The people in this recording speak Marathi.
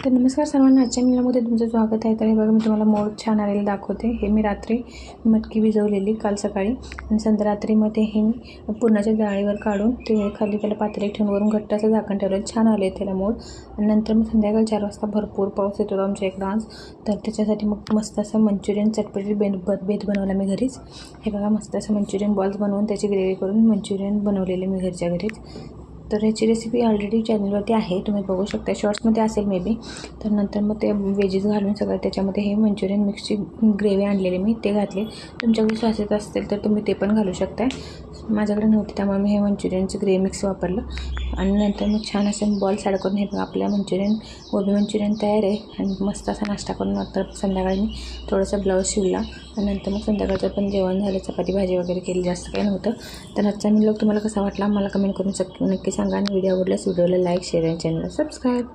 तर नमस्कार सर्वांना, आजच्या मिलामध्ये तुमचं स्वागत आहे. तर हे बघा, मी तुम्हाला मोड छान आलेलं दाखवते. हे मी रात्री मटकी भिजवलेली काल सकाळी आणि संध्यारात्रीमध्ये हे मी पुरणाच्या जाळीवर काढून ते खाली त्याला पातेल्यात ठेवून वरून घट्ट असं झाकण ठेवलं. छान आले त्याला मोड. आणि नंतर मग संध्याकाळी 4 वाजता भरपूर पाऊस येतो आमच्या इकडं आज. तर त्याच्यासाठी मग मस्त असं मंचुरियन चटपटीत बेत बनवला मी घरीच. हे बघा, मस्त असं मंचुरियन बॉल्स बनवून त्याची ग्रेव्ही करून मंचुरियन बनवलेले मी घरच्या घरीच. तर याची रेसिपी ऑलरेडी चॅनलवरती आहे, तुम्ही बघू शकता, शॉर्ट्समध्ये असेल मे बी. तर नंतर मग ते व्हेजेस घालून सगळं त्याच्यामध्ये हे मंचुरियन मिक्सची ग्रेव्ही आणलेली मी ते घातले. तुमच्याकडे सॉसेस असतील तर तुम्ही ते पण घालू शकताय. माझ्याकडे नव्हते त्यामुळे मी हे मंचुरियनचं ग्रेव्ही मिक्स वापरलं. आणि नंतर मग छान असं बॉल्स ॲड करून हे बघा, आपल्या गोबी मंचुरियन तयार आहे. आणि मस्त असा नाश्ता करून नंतर संध्याकाळी मी थोडासा ब्लाऊज शिवला आणि नंतर मग संध्याकाळचं पण जेवण झालं, चपाती भाजी वगैरे केली, जास्त काही नव्हतं. तर आजचा व्लॉग तुम्हाला कसा वाटला मला कमेंट करून नक्की सांगा. आणि व्हिडिओ आवडल्यास व्हिडिओला लाईक, शेअर आणि चॅनलला सबस्क्राईब.